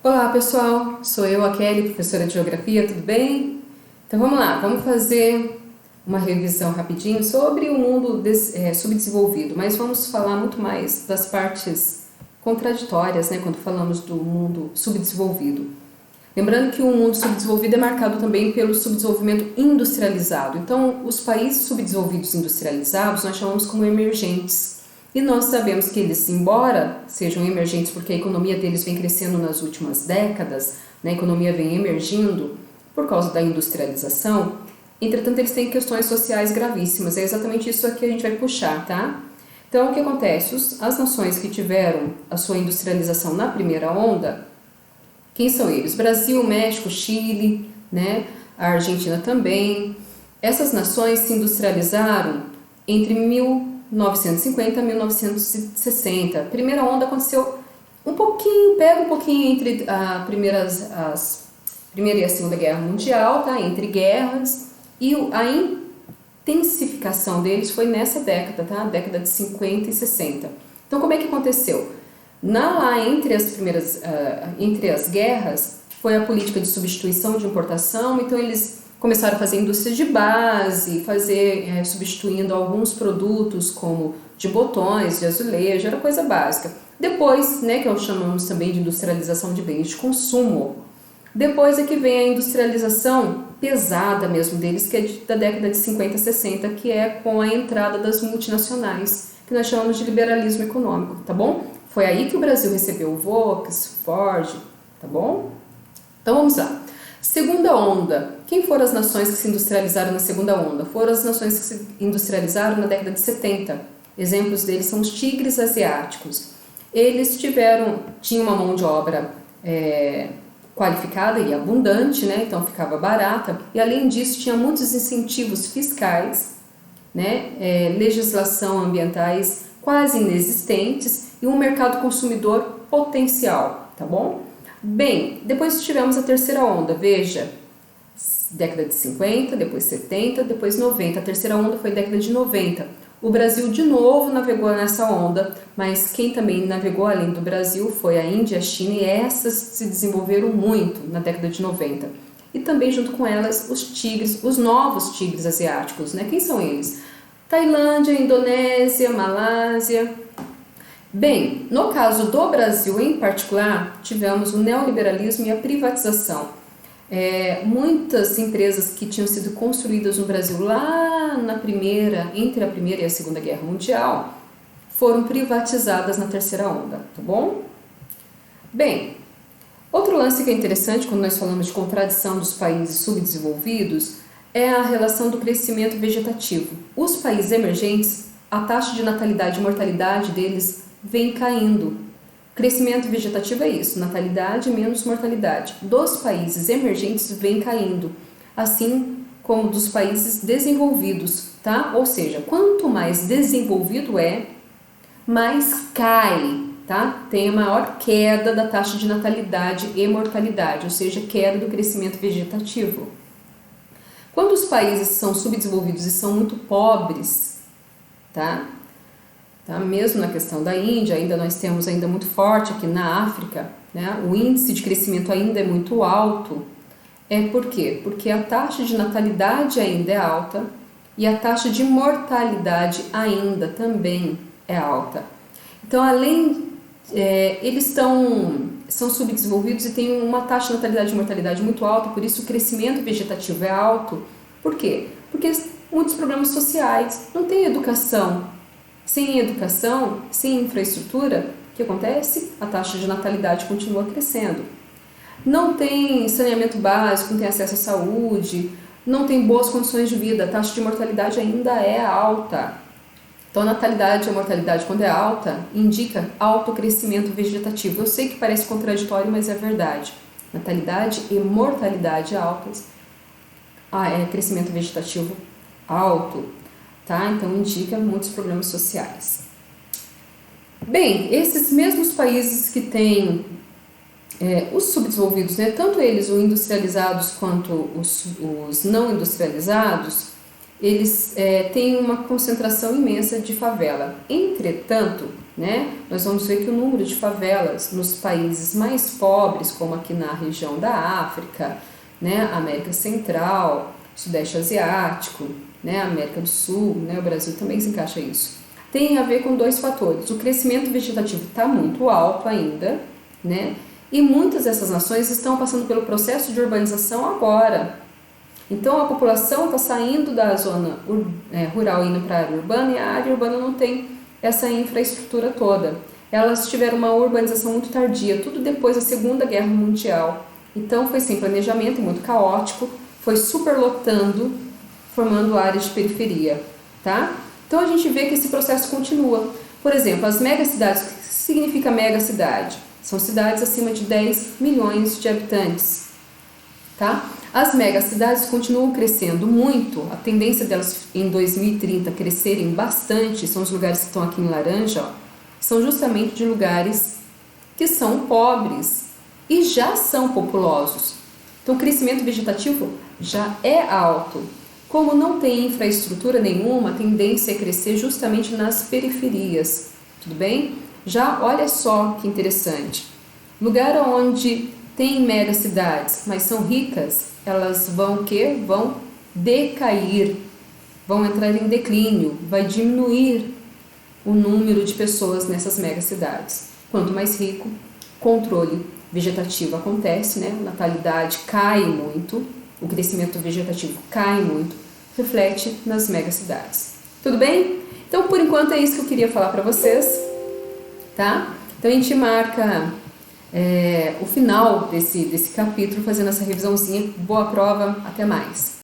Olá pessoal, sou eu, a Kelly, professora de Geografia, tudo bem? Então vamos lá, vamos fazer uma revisão rapidinho sobre o mundo subdesenvolvido, mas vamos falar muito mais das partes contraditórias, né, quando falamos do mundo subdesenvolvido. Lembrando que o mundo subdesenvolvido é marcado também pelo subdesenvolvimento industrializado. Então, os países subdesenvolvidos industrializados nós chamamos como emergentes. E nós sabemos que eles, embora sejam emergentes porque a economia deles vem crescendo nas últimas décadas, né, a economia vem emergindo por causa da industrialização, entretanto eles têm questões sociais gravíssimas. É exatamente isso que a gente vai puxar, tá? Então, o que acontece? As nações que tiveram a sua industrialização na primeira onda, quem são eles? Brasil, México, Chile, né? A Argentina também. Essas nações se industrializaram entre 1950 a 1960. A primeira onda aconteceu pega um pouquinho entre a Primeira e a Segunda Guerra Mundial, tá? Entre guerras, e a intensificação deles foi nessa década, tá? Década de 50 e 60. Então, como é que aconteceu? Entre as guerras, foi a política de substituição de importação, então eles começaram a fazer indústria de base, substituindo alguns produtos como de botões, de azulejo, era coisa básica. Depois, né, que nós chamamos também de industrialização de bens de consumo. Depois é que vem a industrialização pesada mesmo deles, que é da década de 50 a 60, que é com a entrada das multinacionais, que nós chamamos de liberalismo econômico, tá bom? Foi aí que o Brasil recebeu o Volks, Ford, tá bom? Então vamos lá. Segunda onda. Quem foram as nações que se industrializaram na segunda onda? Foram as nações que se industrializaram na década de 70. Exemplos deles são os tigres asiáticos. Eles tinham uma mão de obra qualificada e abundante, né? Então ficava barata. E além disso, tinha muitos incentivos fiscais, né? Legislação ambientais quase inexistentes e um mercado consumidor potencial, tá bom? Bem, depois tivemos a terceira onda, veja, década de 50, depois 70, depois 90, a terceira onda foi década de 90. O Brasil de novo navegou nessa onda, mas quem também navegou além do Brasil foi a Índia, a China, e essas se desenvolveram muito na década de 90. E também junto com elas os novos tigres asiáticos, né? Quem são eles? Tailândia, Indonésia, Malásia. Bem, no caso do Brasil em particular, tivemos o neoliberalismo e a privatização. Muitas empresas que tinham sido construídas no Brasil lá entre a Primeira e a Segunda Guerra Mundial, foram privatizadas na terceira onda, tá bom? Bem, outro lance que é interessante quando nós falamos de contradição dos países subdesenvolvidos é a relação do crescimento vegetativo. Os países emergentes, a taxa de natalidade e mortalidade deles vem caindo. Crescimento vegetativo é isso, natalidade menos mortalidade. Dos países emergentes vem caindo, assim como dos países desenvolvidos, tá? Ou seja, quanto mais desenvolvido mais cai, tá? Tem a maior queda da taxa de natalidade e mortalidade, ou seja, queda do crescimento vegetativo. Quando os países são subdesenvolvidos e são muito pobres, tá? Mesmo na questão da Índia, nós temos ainda muito forte aqui na África, né? O índice de crescimento ainda é muito alto. Por quê? Porque a taxa de natalidade ainda é alta e a taxa de mortalidade ainda também é alta. Então, eles são subdesenvolvidos e têm uma taxa de natalidade e mortalidade muito alta, por isso o crescimento vegetativo é alto. Por quê? Porque muitos problemas sociais, não tem educação. Sem educação, sem infraestrutura, o que acontece? A taxa de natalidade continua crescendo. Não tem saneamento básico, não tem acesso à saúde, não tem boas condições de vida, a taxa de mortalidade ainda é alta. Então, a natalidade e a mortalidade, quando é alta, indica alto crescimento vegetativo. Eu sei que parece contraditório, mas é verdade. Natalidade e mortalidade altas, crescimento vegetativo alto. Tá? Então indica muitos problemas sociais. Bem, esses mesmos países que têm os subdesenvolvidos, né, tanto eles os industrializados quanto os não industrializados, eles têm uma concentração imensa de favela. Entretanto, né? Nós vamos ver que o número de favelas nos países mais pobres, como aqui na região da África, né? América Central, Sudeste Asiático, né? América do Sul, né? O Brasil também se encaixa isso. Tem a ver com dois fatores. O crescimento vegetativo está muito alto ainda, né? E muitas dessas nações estão passando pelo processo de urbanização agora. Então a população está saindo da zona rural indo para a área urbana, e a área urbana não tem essa infraestrutura toda. Elas tiveram uma urbanização muito tardia, tudo depois da Segunda Guerra Mundial. Então foi sem planejamento, muito caótico, foi superlotando, formando áreas de periferia, tá? Então a gente vê que esse processo continua. Por exemplo, as megacidades. O que significa megacidade? São cidades acima de 10 milhões de habitantes, tá? As megacidades continuam crescendo muito. A tendência delas em 2030 crescerem bastante, são os lugares que estão aqui em laranja, ó, são justamente de lugares que são pobres e já são populosos. Então o crescimento vegetativo já é alto. Como não tem infraestrutura nenhuma, a tendência é crescer justamente nas periferias, tudo bem? Já olha só que interessante, lugar onde tem megacidades, mas são ricas, elas vão decair, vão entrar em declínio, vai diminuir o número de pessoas nessas megacidades. Quanto mais rico, controle vegetativo acontece, né? A natalidade cai muito, o crescimento vegetativo cai muito, reflete nas megacidades. Tudo bem? Então, por enquanto, é isso que eu queria falar para vocês, tá? Então, a gente marca o final desse capítulo, fazendo essa revisãozinha. Boa prova, até mais!